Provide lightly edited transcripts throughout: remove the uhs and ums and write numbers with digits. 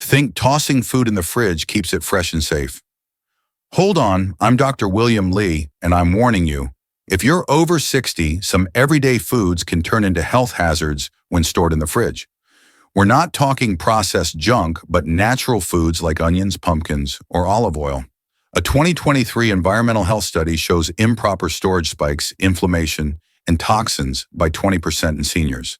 Think tossing food in the fridge keeps it fresh and safe. Hold on, I'm Dr. William Lee, and I'm warning you. If you're over 60, some everyday foods can turn into health hazards when stored in the fridge. We're not talking processed junk, but natural foods like onions, pumpkins, or olive oil. A 2023 environmental health study shows improper storage spikes inflammation and toxins by 20% in seniors.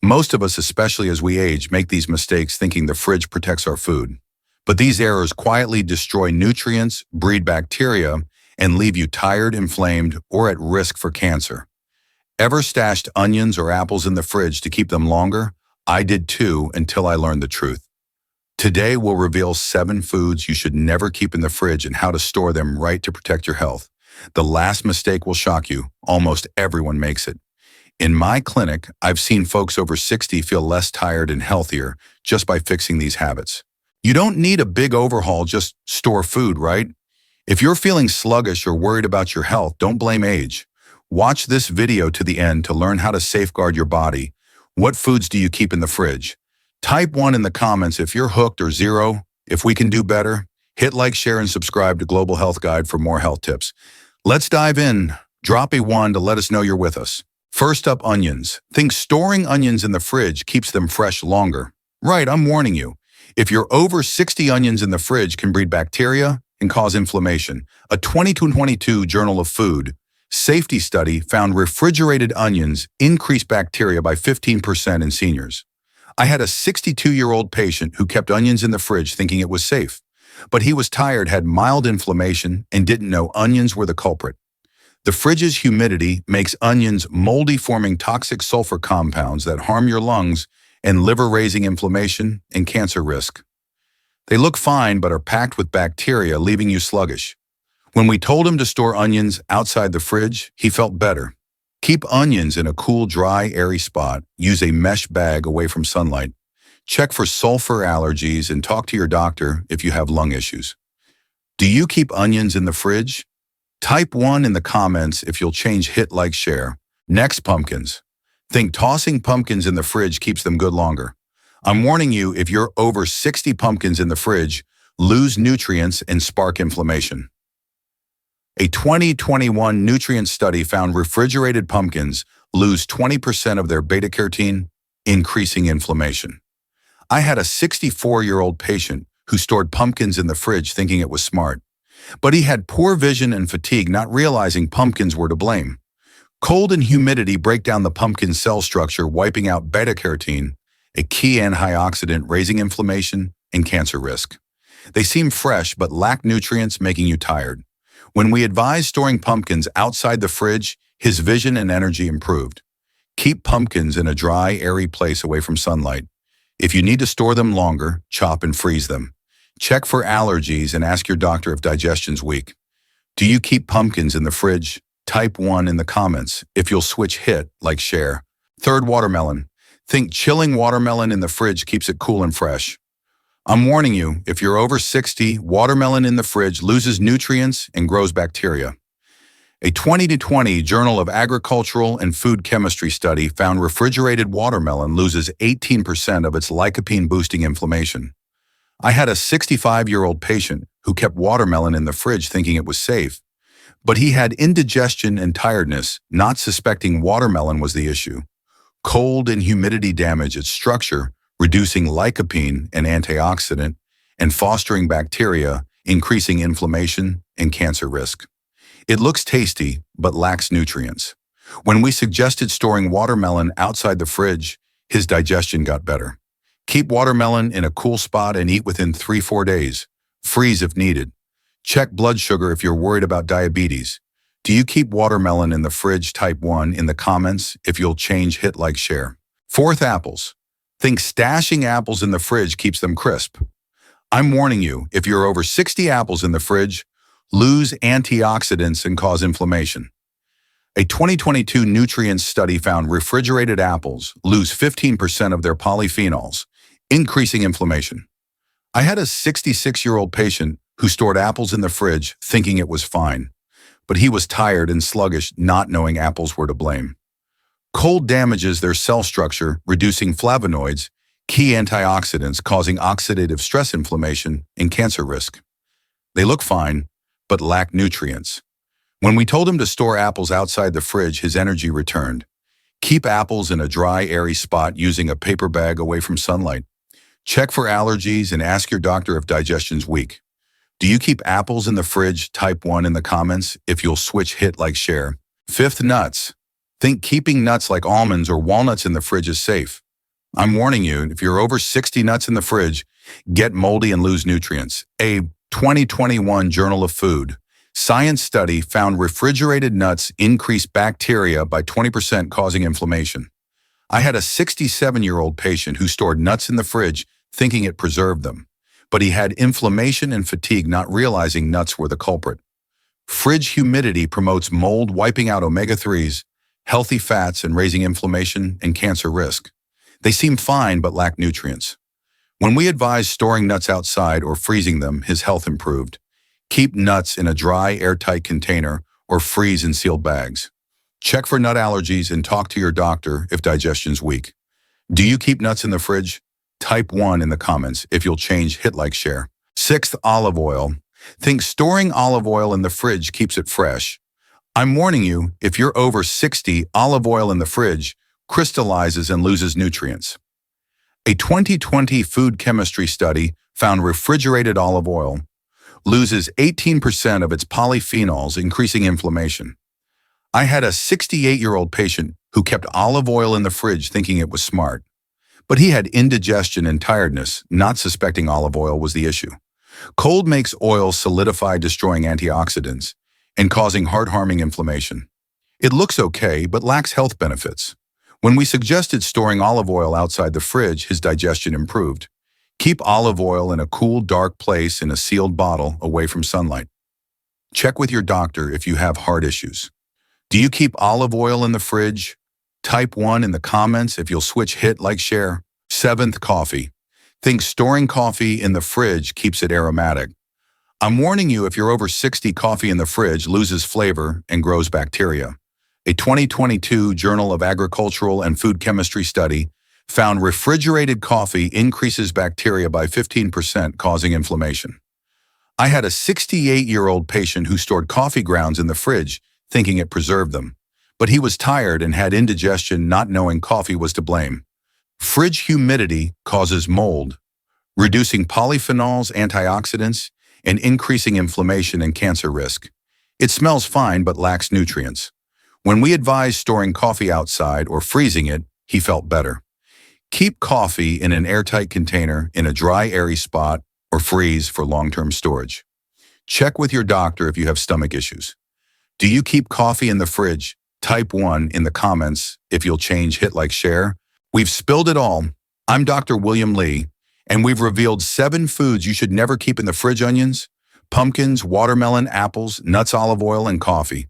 Most of us, especially as we age, make these mistakes thinking the fridge protects our food. But these errors quietly destroy nutrients, breed bacteria, and leave you tired, inflamed, or at risk for cancer. Ever stashed onions or apples in the fridge to keep them longer? I did too, until I learned the truth. Today, we'll reveal 7 foods you should never keep in the fridge and how to store them right to protect your health. The last mistake will shock you. Almost everyone makes it. In my clinic, I've seen folks over 60 feel less tired and healthier just by fixing these habits. You don't need a big overhaul, just store food, right? If you're feeling sluggish or worried about your health, don't blame age. Watch this video to the end to learn how to safeguard your body. What foods do you keep in the fridge? Type 1 in the comments if you're hooked, or 0 if we can do better. Hit like, share, and subscribe to Global Health Guide for more health tips. Let's dive in. Drop a 1 to let us know you're with us. First up, onions. Think storing onions in the fridge keeps them fresh longer. Right, I'm warning you. If you're over 60, onions in the fridge can breed bacteria and cause inflammation. A 2022 Journal of Food Safety study found refrigerated onions increase bacteria by 15% in seniors. I had a 62-year-old patient who kept onions in the fridge thinking it was safe, but he was tired, had mild inflammation, and didn't know onions were the culprit. The fridge's humidity makes onions moldy, forming toxic sulfur compounds that harm your lungs and liver, raising inflammation and cancer risk. They look fine but are packed with bacteria, leaving you sluggish. When we told him to store onions outside the fridge, he felt better. Keep onions in a cool, dry, airy spot. Use a mesh bag away from sunlight. Check for sulfur allergies and talk to your doctor if you have lung issues. Do you keep onions in the fridge? Type 1 in the comments if you'll change. Hit like, share. Next, pumpkins. Think tossing pumpkins in the fridge keeps them good longer. I'm warning you, if you're over 60, pumpkins in the fridge lose nutrients and spark inflammation. A 2021 nutrient study found refrigerated pumpkins lose 20% of their beta-carotene, increasing inflammation. I had a 64-year-old patient who stored pumpkins in the fridge thinking it was smart, but he had poor vision and fatigue, not realizing pumpkins were to blame. Cold and humidity break down the pumpkin cell structure, wiping out beta-carotene, a key antioxidant, raising inflammation and cancer risk. They seem fresh but lack nutrients, making you tired. When we advised storing pumpkins outside the fridge, his vision and energy improved. Keep pumpkins in a dry, airy place away from sunlight. If you need to store them longer, chop and freeze them. Check for allergies and ask your doctor if digestion's weak. Do you keep pumpkins in the fridge? Type 1 in the comments if you'll switch. Hit like, share. Third, watermelon. Think chilling watermelon in the fridge keeps it cool and fresh. I'm warning you, if you're over 60, watermelon in the fridge loses nutrients and grows bacteria. A 2020 Journal of Agricultural and Food Chemistry study found refrigerated watermelon loses 18% of its lycopene, boosting inflammation. I had a 65-year-old patient who kept watermelon in the fridge thinking it was safe, but he had indigestion and tiredness, not suspecting watermelon was the issue. Cold and humidity damage its structure, reducing lycopene, an antioxidant, and fostering bacteria, increasing inflammation and cancer risk. It looks tasty, but lacks nutrients. When we suggested storing watermelon outside the fridge, his digestion got better. Keep watermelon in a cool spot and eat within 3-4 days. Freeze if needed. Check blood sugar if you're worried about diabetes. Do you keep watermelon in the fridge? Type 1 in the comments if you'll change. Hit like, share. Fourth, apples. Think stashing apples in the fridge keeps them crisp. I'm warning you, if you're over 60, apples in the fridge lose antioxidants and cause inflammation. A 2022 nutrients study found refrigerated apples lose 15% of their polyphenols, increasing inflammation. I had a 66-year-old patient who stored apples in the fridge thinking it was fine, but he was tired and sluggish, not knowing apples were to blame. Cold damages their cell structure, reducing flavonoids, key antioxidants causing oxidative stress inflammation and cancer risk. They look fine, but lack nutrients. When we told him to store apples outside the fridge, his energy returned. Keep apples in a dry, airy spot using a paper bag away from sunlight. Check for allergies and ask your doctor if digestion's weak. Do you keep apples in the fridge? Type 1 in the comments if you'll switch, hit like, share. Fifth, nuts. Think keeping nuts like almonds or walnuts in the fridge is safe. I'm warning you, if you're over 60 nuts in the fridge, get moldy and lose nutrients. A 2021 Journal of Food science study found refrigerated nuts increase bacteria by 20%, causing inflammation. I had a 67-year-old patient who stored nuts in the fridge thinking it preserved them, but he had inflammation and fatigue, not realizing nuts were the culprit. Fridge humidity promotes mold, wiping out omega-3s, healthy fats, and raising inflammation and cancer risk. They seem fine but lack nutrients. When we advised storing nuts outside or freezing them, his health improved. Keep nuts in a dry, airtight container or freeze in sealed bags. Check for nut allergies and talk to your doctor if digestion's weak. Do you keep nuts in the fridge? Type 1 in the comments if you'll change, hit like, share. Sixth, olive oil. Think storing olive oil in the fridge keeps it fresh. I'm warning you, if you're over 60, olive oil in the fridge crystallizes and loses nutrients. A 2020 food chemistry study found refrigerated olive oil loses 18% of its polyphenols, increasing inflammation. I had a 68-year-old patient who kept olive oil in the fridge thinking it was smart, but he had indigestion and tiredness, not suspecting olive oil was the issue. Cold makes oil solidify, destroying antioxidants and causing heart-harming inflammation. It looks okay, but lacks health benefits. When we suggested storing olive oil outside the fridge, his digestion improved. Keep olive oil in a cool, dark place in a sealed bottle away from sunlight. Check with your doctor if you have heart issues. Do you keep olive oil in the fridge? Type 1 in the comments if you'll switch, hit like, share. Seventh, coffee. Think storing coffee in the fridge keeps it aromatic. I'm warning you, if you're over 60, coffee in the fridge loses flavor and grows bacteria. A 2022 Journal of Agricultural and Food Chemistry study found refrigerated coffee increases bacteria by 15%, causing inflammation. I had a 68-year-old patient who stored coffee grounds in the fridge thinking it preserved them, but he was tired and had indigestion, not knowing coffee was to blame. Fridge humidity causes mold, reducing polyphenols, antioxidants, and increasing inflammation and cancer risk. It smells fine but lacks nutrients. When we advised storing coffee outside or freezing it, he felt better. Keep coffee in an airtight container in a dry, airy spot or freeze for long-term storage. Check with your doctor if you have stomach issues. Do you keep coffee in the fridge? Type 1 in the comments if you'll change, hit like, share. We've spilled it all. I'm Dr. William Lee, and we've revealed 7 foods you should never keep in the fridge: onions, pumpkins, watermelon, apples, nuts, olive oil, and coffee.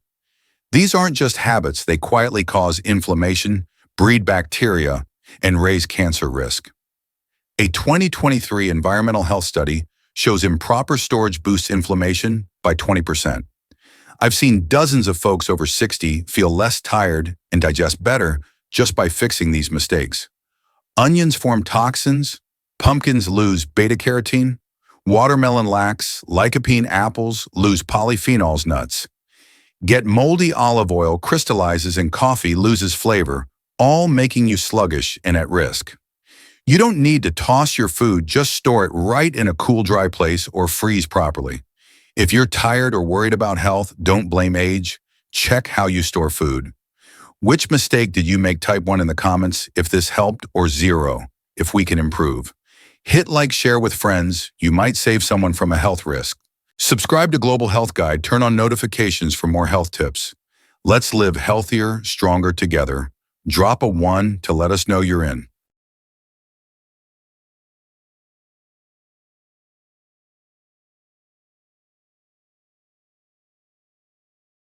These aren't just habits, they quietly cause inflammation, breed bacteria, and raise cancer risk. A 2023 environmental health study shows improper storage boosts inflammation by 20%. I've seen dozens of folks over 60 feel less tired and digest better just by fixing these mistakes. Onions form toxins, pumpkins lose beta-carotene, watermelon lacks lycopene, apples lose polyphenols, nuts get moldy, olive oil crystallizes, and coffee loses flavor, all making you sluggish and at risk. You don't need to toss your food, just store it right in a cool, dry place or freeze properly. If you're tired or worried about health, don't blame age. Check how you store food. Which mistake did you make? Type 1 in the comments if this helped, or 0 if we can improve. Hit like, share with friends. You might save someone from a health risk. Subscribe to Global Health Guide. Turn on notifications for more health tips. Let's live healthier, stronger together. Drop a 1 to let us know you're in.